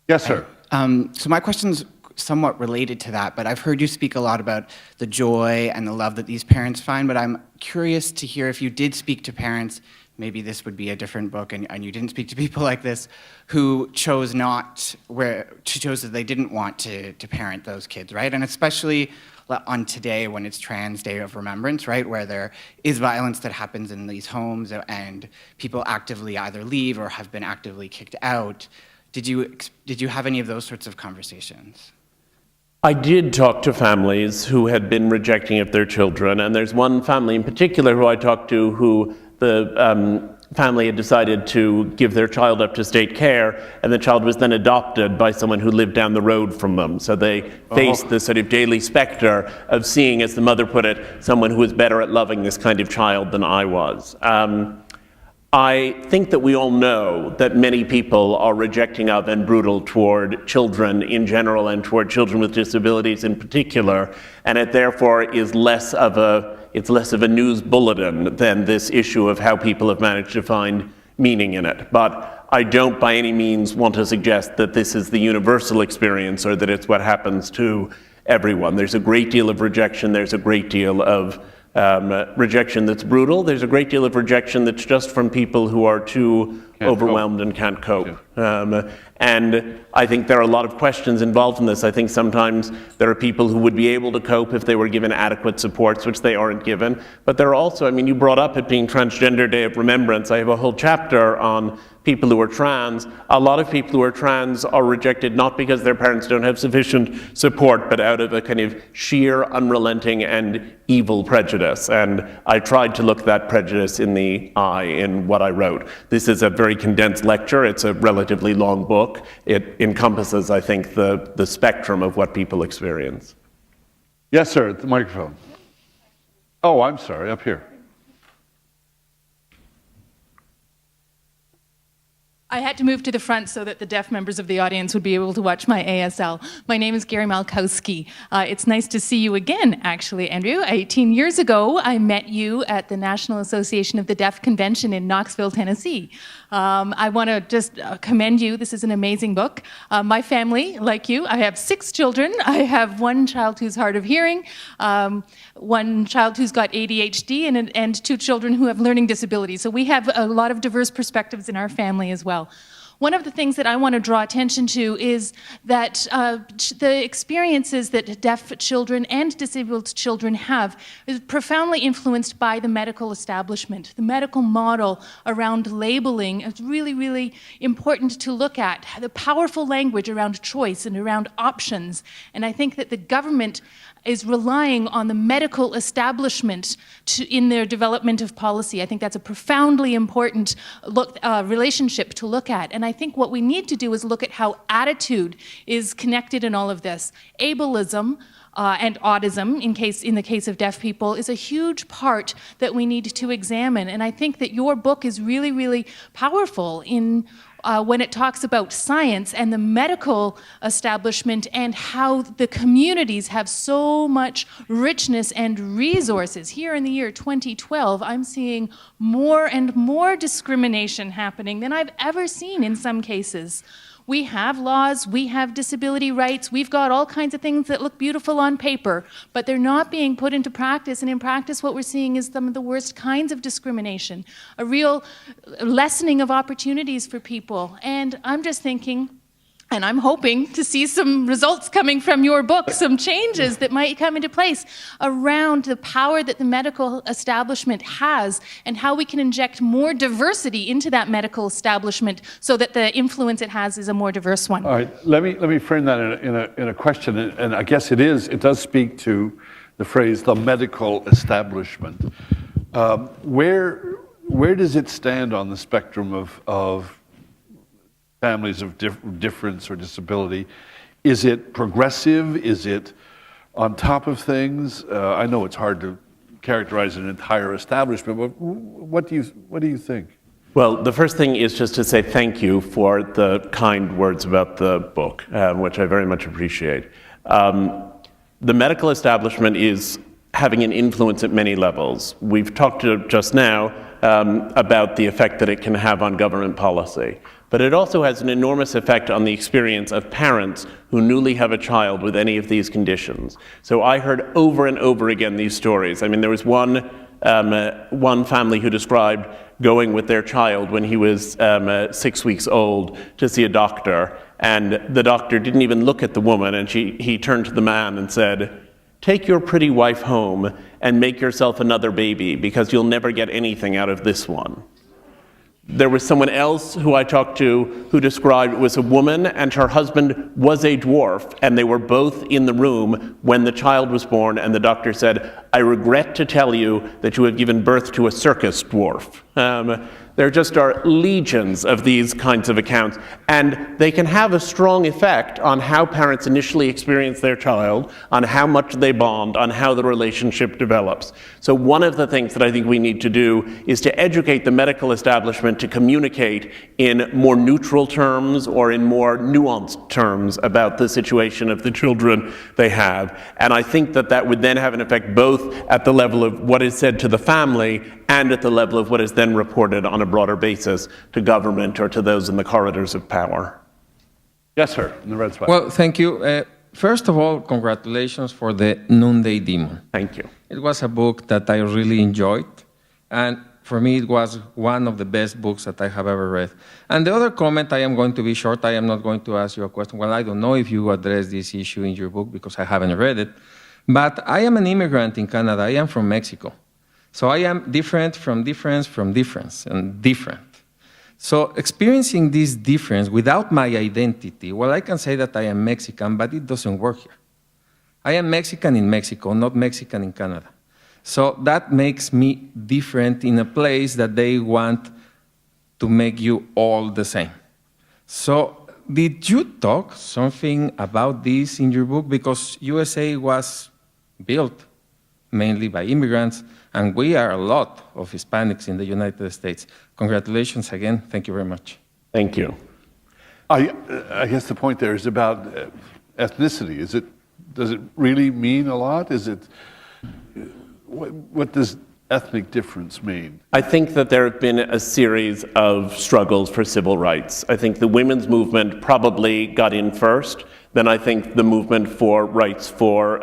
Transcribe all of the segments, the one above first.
Yes, sir. So my question's somewhat related to that, but I've heard you speak a lot about the joy and the love that these parents find, but I'm curious to hear if you did speak to parents, maybe this would be a different book, and you didn't speak to people like this, who chose chose that they didn't want to parent those kids, right? And especially on today when it's Trans Day of Remembrance, right, where there is violence that happens in these homes and people actively either leave or have been actively kicked out. Did you have any of those sorts of conversations? I did talk to families who had been rejecting of their children, and there's one family in particular who I talked to who the family had decided to give their child up to state care, and the child was then adopted by someone who lived down the road from them. So they faced the sort of daily specter of seeing, as the mother put it, someone who was better at loving this kind of child than I was. I think that we all know that many people are rejecting of and brutal toward children in general and toward children with disabilities in particular, and it therefore is less of a news bulletin than this issue of how people have managed to find meaning in it. But I don't by any means want to suggest that this is the universal experience or that it's what happens to everyone. There's a great deal of rejection, there's a great deal of rejection that's brutal. There's a great deal of rejection that's just from people who are too overwhelmed and can't cope. And I think there are a lot of questions involved in this. I think sometimes there are people who would be able to cope if they were given adequate supports, which they aren't given. But there are also, you brought up it being Transgender Day of Remembrance. I have a whole chapter on people who are trans. A lot of people who are trans are rejected not because their parents don't have sufficient support, but out of a kind of sheer, unrelenting and evil prejudice. And I tried to look that prejudice in the eye in what I wrote. This is a very condensed lecture. It's a relatively long book. It encompasses, I think, the spectrum of what people experience. Yes, sir, the microphone. Oh, I'm sorry, up here. I had to move to the front so that the deaf members of the audience would be able to watch my ASL. My name is Gary Malkowski. It's nice to see you again, actually, Andrew. 18 years ago, I met you at the National Association of the Deaf Convention in Knoxville, Tennessee. I want to just commend you. This is an amazing book. My family, like you, I have 6 children. I have one child who's hard of hearing, one child who's got ADHD, and 2 children who have learning disabilities. So we have a lot of diverse perspectives in our family as well. One of the things that I want to draw attention to is that the experiences that deaf children and disabled children have is profoundly influenced by the medical establishment. The medical model around labeling is really, really important to look at. The powerful language around choice and around options. And I think that the government is relying on the medical establishment in their development of policy. I think that's a profoundly important relationship to look at. And I think what we need to do is look at how attitude is connected in all of this. Ableism and autism, in the case of deaf people, is a huge part that we need to examine. And I think that your book is really, really powerful in when it talks about science and the medical establishment and how the communities have so much richness and resources. Here in the year 2012, I'm seeing more and more discrimination happening than I've ever seen in some cases. We have laws, we have disability rights, we've got all kinds of things that look beautiful on paper, but they're not being put into practice, and in practice what we're seeing is some of the worst kinds of discrimination, a real lessening of opportunities for people. And I'm just thinking, and I'm hoping to see some results coming from your book, some changes that might come into place around the power that the medical establishment has and how we can inject more diversity into that medical establishment so that the influence it has is a more diverse one. All right, let me frame that in a question, and I guess it does speak to the phrase the medical establishment. Where does it stand on the spectrum of families of difference or disability? Is it progressive? Is it on top of things? I know it's hard to characterize an entire establishment, but what do you think? Well, the first thing is just to say thank you for the kind words about the book, which I very much appreciate. The medical establishment is having an influence at many levels. We've talked just now about the effect that it can have on government policy. but it also has an enormous effect on the experience of parents who newly have a child with any of these conditions. So I heard over and over again these stories. I mean, there was one family who described going with their child when he was 6 weeks old to see a doctor, and the doctor didn't even look at the woman, and he turned to the man and said, "Take your pretty wife home and make yourself another baby, because you'll never get anything out of this one." There was someone else who I talked to who described it was a woman and her husband was a dwarf, and they were both in the room when the child was born, and the doctor said, "I regret to tell you that you have given birth to a circus dwarf." There just are legions of these kinds of accounts, and they can have a strong effect on how parents initially experience their child, on how much they bond, on how the relationship develops. So one of the things that I think we need to do is to educate the medical establishment to communicate in more neutral terms or in more nuanced terms about the situation of the children they have. And I think that that would then have an effect both at the level of what is said to the family and at the level of what is then reported on a broader basis to government or to those in the corridors of power. Yes, sir, in the red spot. Well, thank you. First of all, congratulations for the Noonday Demon. Thank you. It was a book that I really enjoyed, and for me it was one of the best books that I have ever read. And the other comment, I am going to be short, I am not going to ask you a question. Well, I don't know if you address this issue in your book because I haven't read it, but I am an immigrant in Canada. I am from Mexico. So I am different from difference from difference and different. So experiencing this difference without my identity, well, I can say that I am Mexican, but it doesn't work here. I am Mexican in Mexico, not Mexican in Canada. So that makes me different in a place that they want to make you all the same. So did you talk something about this in your book? Because USA was built mainly by immigrants, and we are a lot of Hispanics in the United States. Congratulations again. Thank you very much. Thank you. I guess the point there is about ethnicity. Does it really mean a lot? What does ethnic difference mean? I think that there have been a series of struggles for civil rights. I think the women's movement probably got in first. Then I think the movement for rights for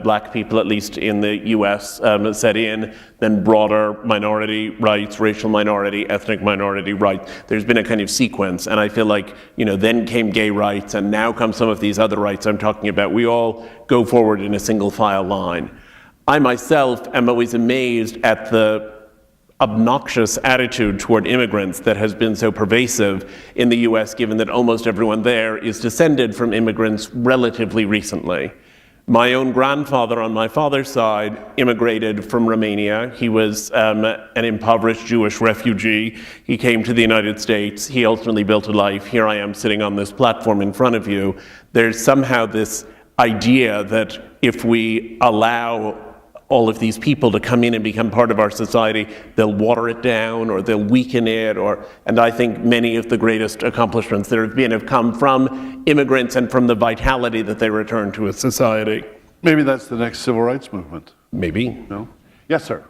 black people, at least in the US, set in. Then broader minority rights, racial minority, ethnic minority rights. There's been a kind of sequence, and I feel like, then came gay rights, and now come some of these other rights I'm talking about. We all go forward in a single file line. I myself am always amazed at the obnoxious attitude toward immigrants that has been so pervasive in the US, given that almost everyone there is descended from immigrants relatively recently. My own grandfather on my father's side immigrated from Romania. He was an impoverished Jewish refugee. He came to the United States. He ultimately built a life. Here I am sitting on this platform in front of you. There's somehow this idea that if we allow all of these people to come in and become part of our society, they'll water it down or they'll weaken it, and I think many of the greatest accomplishments there have been have come from immigrants and from the vitality that they return to a society. Maybe that's the next civil rights movement. Maybe. No? Yes, sir.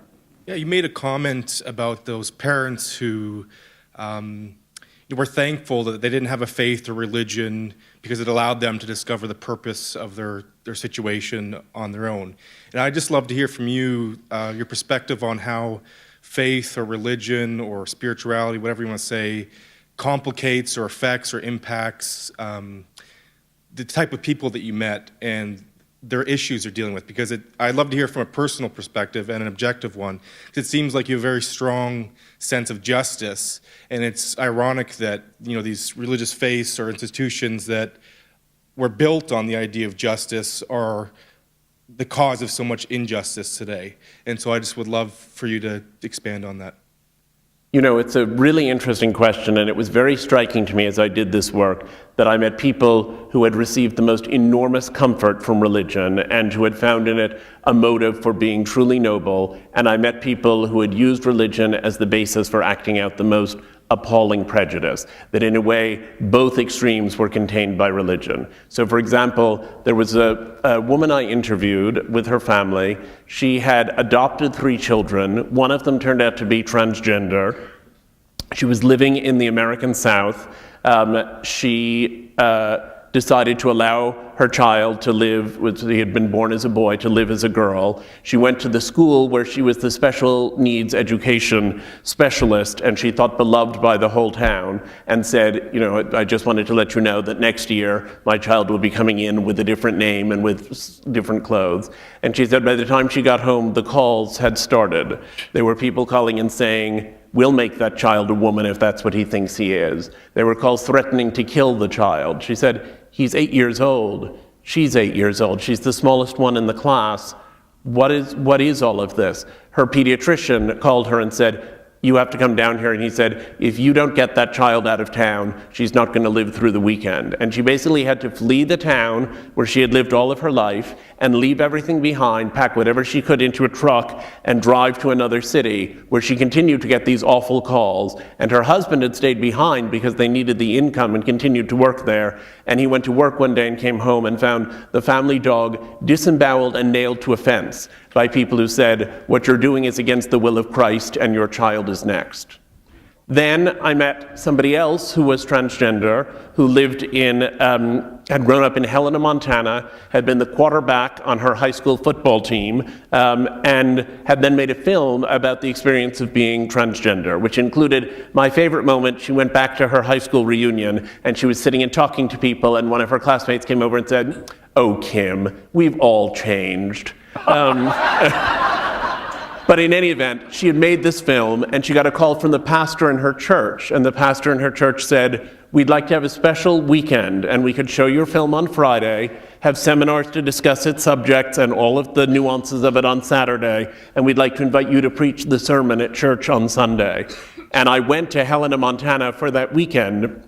Yeah, you made a comment about those parents who were thankful that they didn't have a faith or religion because it allowed them to discover the purpose of their situation on their own. And I'd just love to hear from you your perspective on how faith or religion or spirituality, whatever you want to say, complicates or affects or impacts the type of people that you met and their issues they're dealing with. Because I'd love to hear from a personal perspective and an objective one. It seems like you have a very strong sense of justice, and it's ironic that these religious faiths or institutions that were built on the idea of justice are the cause of so much injustice today. And so I just would love for you to expand on that. It's a really interesting question, and it was very striking to me as I did this work that I met people who had received the most enormous comfort from religion and who had found in it a motive for being truly noble, and I met people who had used religion as the basis for acting out the most appalling prejudice, that in a way both extremes were contained by religion. So for example, there was a woman I interviewed with her family. She had adopted 3 children. One of them turned out to be transgender. She was living in the American South. She decided to allow her child to live, he had been born as a boy, to live as a girl. She went to the school where she was the special needs education specialist, and she thought beloved by the whole town, and said, you know, I just wanted to let you know that next year my child will be coming in with a different name and with different clothes. And she said by the time she got home, the calls had started. There were people calling and saying, we'll make that child a woman if that's what he thinks he is. There were calls threatening to kill the child. She said, he's 8 years old. She's 8 years old. She's the smallest one in the class. What is all of this? Her pediatrician called her and said, you have to come down here. And he said, if you don't get that child out of town, she's not going to live through the weekend. And she basically had to flee the town where she had lived all of her life and leave everything behind, pack whatever she could into a truck, and drive to another city where she continued to get these awful calls. And her husband had stayed behind because they needed the income and continued to work there. And he went to work one day and came home and found the family dog disemboweled and nailed to a fence by people who said, what you're doing is against the will of Christ and your child is next. Then I met somebody else who was transgender, who lived in, had grown up in Helena, Montana, had been the quarterback on her high school football team, and had then made a film about the experience of being transgender, which included my favorite moment. She went back to her high school reunion, and she was sitting and talking to people, and one of her classmates came over and said, oh, Kim, we've all changed. But in any event, she had made this film, and she got a call from the pastor in her church, and the pastor in her church said, we'd like to have a special weekend, and we could show your film on Friday, have seminars to discuss its subjects and all of the nuances of it on Saturday, and we'd like to invite you to preach the sermon at church on Sunday. And I went to Helena, Montana for that weekend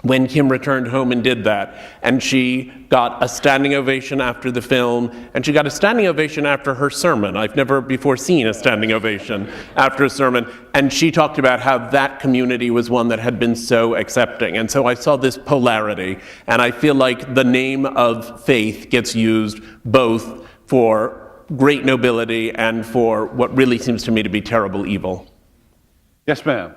when Kim returned home and did that. And she got a standing ovation after the film, and she got a standing ovation after her sermon. I've never before seen a standing ovation after a sermon. And she talked about how that community was one that had been so accepting. And so I saw this polarity, and I feel like the name of faith gets used both for great nobility and for what really seems to me to be terrible evil. Yes, ma'am.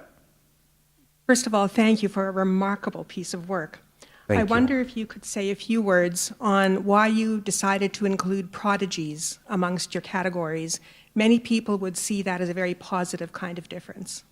First of all, thank you for a remarkable piece of work. I wonder if you could say a few words on why you decided to include prodigies amongst your categories. Many people would see that as a very positive kind of difference.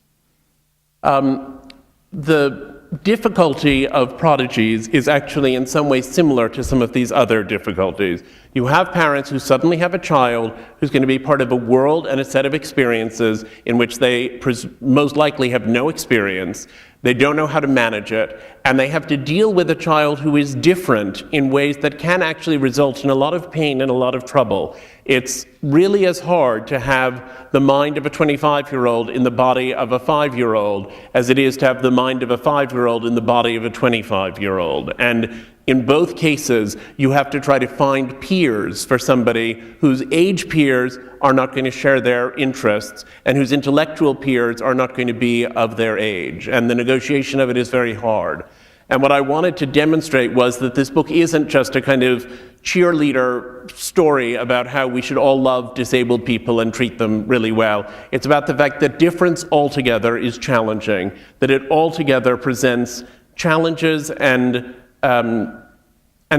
The difficulty of prodigies is actually in some ways similar to some of these other difficulties. You have parents who suddenly have a child who's going to be part of a world and a set of experiences in which they most likely have no experience. They don't know how to manage it, and they have to deal with a child who is different in ways that can actually result in a lot of pain and a lot of trouble. It's really as hard to have the mind of a 25-year-old in the body of a 5-year-old as it is to have the mind of a 5-year-old in the body of a 25-year-old. And in both cases, you have to try to find peers for somebody whose age peers are not going to share their interests and whose intellectual peers are not going to be of their age. And the negotiation of it is very hard. And what I wanted to demonstrate was that this book isn't just a kind of cheerleader story about how we should all love disabled people and treat them really well. It's about the fact that difference altogether is challenging, that it altogether presents challenges and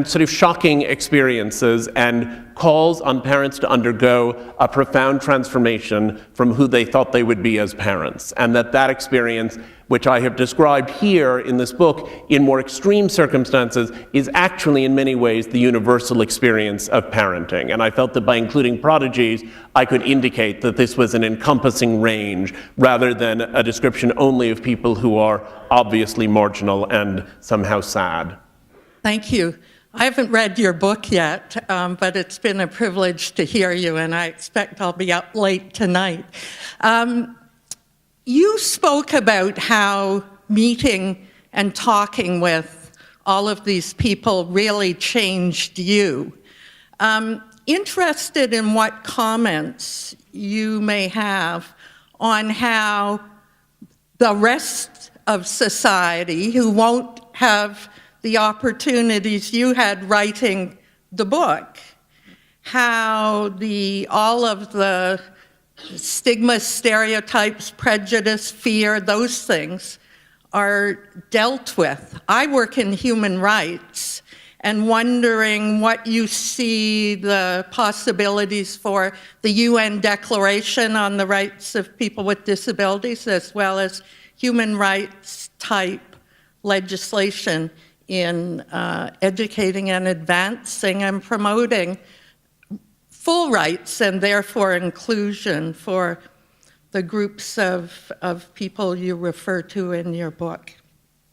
sort of shocking experiences and calls on parents to undergo a profound transformation from who they thought they would be as parents. And that experience, which I have described here in this book in more extreme circumstances, is actually in many ways the universal experience of parenting. And I felt that by including prodigies, I could indicate that this was an encompassing range rather than a description only of people who are obviously marginal and somehow sad. Thank you. I haven't read your book yet, but it's been a privilege to hear you, and I expect I'll be up late tonight. You spoke about how meeting and talking with all of these people really changed you. Interested in what comments you may have on how the rest of society, who won't have the opportunities you had writing the book, how all of the stigma, stereotypes, prejudice, fear, those things are dealt with. I work in human rights, and wondering what you see the possibilities for the UN Declaration on the Rights of People with Disabilities, as well as human rights type legislation in educating and advancing and promoting full rights and therefore inclusion for the groups of people you refer to in your book.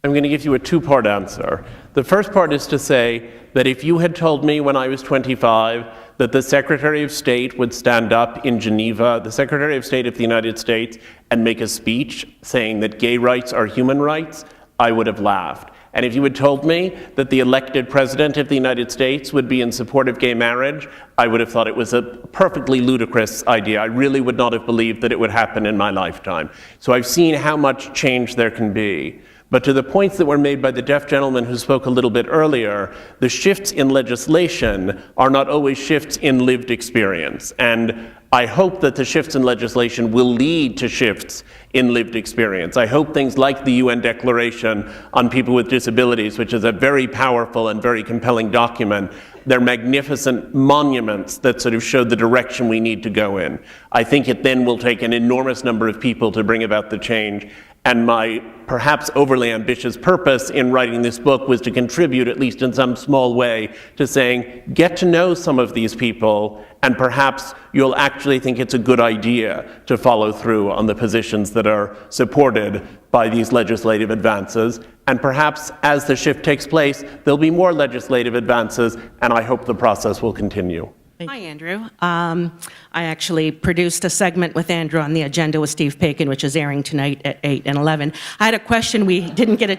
I'm going to give you a two-part answer. The first part is to say that if you had told me when I was 25 that the Secretary of State would stand up in Geneva, the Secretary of State of the United States, and make a speech saying that gay rights are human rights, I would have laughed. And if you had told me that the elected President of the United States would be in support of gay marriage, I would have thought it was a perfectly ludicrous idea. I really would not have believed that it would happen in my lifetime. So I've seen how much change there can be. But to the points that were made by the deaf gentleman who spoke a little bit earlier, the shifts in legislation are not always shifts in lived experience. And I hope that the shifts in legislation will lead to shifts in lived experience. I hope things like the UN Declaration on People with Disabilities, which is a very powerful and very compelling document, they're magnificent monuments that sort of show the direction we need to go in. I think it then will take an enormous number of people to bring about the change. And my perhaps overly ambitious purpose in writing this book was to contribute, at least in some small way, to saying, get to know some of these people, and perhaps you'll actually think it's a good idea to follow through on the positions that are supported by these legislative advances. And perhaps as the shift takes place, there'll be more legislative advances, and I hope the process will continue. Hi, Andrew. I actually produced a segment with Andrew on the agenda with Steve Paikin, which is airing tonight at 8 and 11. I had a question. We didn't get a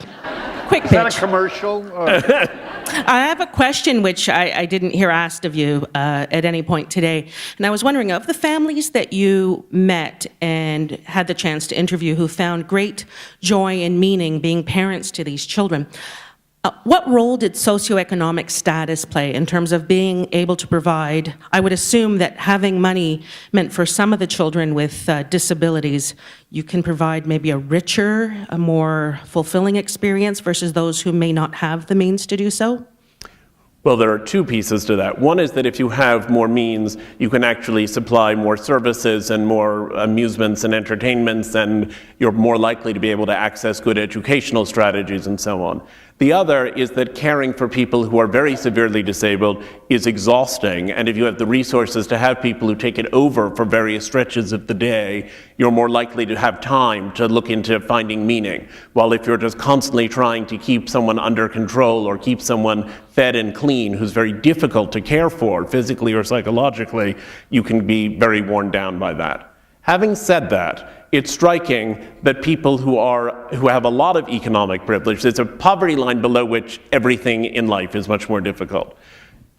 quick pitch. Is that a commercial? I have a question which I didn't hear asked of you at any point today. And I was wondering, of the families that you met and had the chance to interview who found great joy and meaning being parents to these children, what role did socioeconomic status play in terms of being able to provide? I would assume that having money meant for some of the children with disabilities, you can provide maybe a richer, a more fulfilling experience versus those who may not have the means to do so? Well, there are two pieces to that. One is that if you have more means, you can actually supply more services and more amusements and entertainments, and you're more likely to be able to access good educational strategies and so on. The other is that caring for people who are very severely disabled is exhausting, and if you have the resources to have people who take it over for various stretches of the day, you're more likely to have time to look into finding meaning. While if you're just constantly trying to keep someone under control or keep someone fed and clean who's very difficult to care for physically or psychologically, you can be very worn down by that. Having said that, it's striking that people who have a lot of economic privilege, there's a poverty line below which everything in life is much more difficult.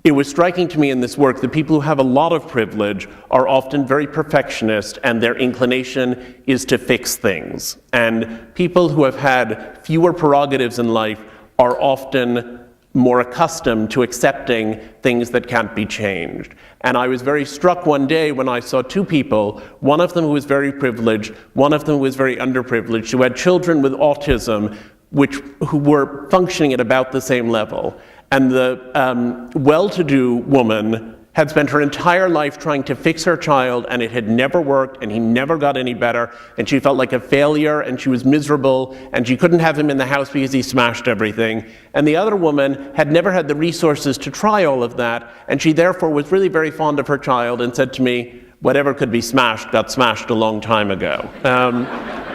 It was striking to me in this work that people who have a lot of privilege are often very perfectionist, and their inclination is to fix things. And people who have had fewer prerogatives in life are often more accustomed to accepting things that can't be changed. And I was very struck one day when I saw two people, one of them who was very privileged, one of them who was very underprivileged, who had children with autism who were functioning at about the same level. And the well-to-do woman had spent her entire life trying to fix her child, and it had never worked, and he never got any better, and she felt like a failure, and she was miserable, and she couldn't have him in the house because he smashed everything. And the other woman had never had the resources to try all of that, and she therefore was really very fond of her child and said to me, whatever could be smashed got smashed a long time ago.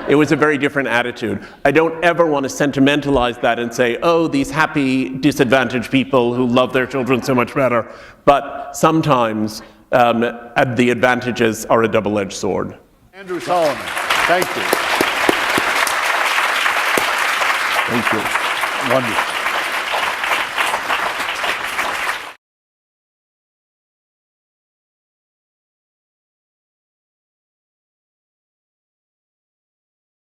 It was a very different attitude. I don't ever want to sentimentalize that and say, oh, these happy, disadvantaged people who love their children so much better. But sometimes the advantages are a double-edged sword. Andrew Solomon, thank you. Thank you. Wonderful.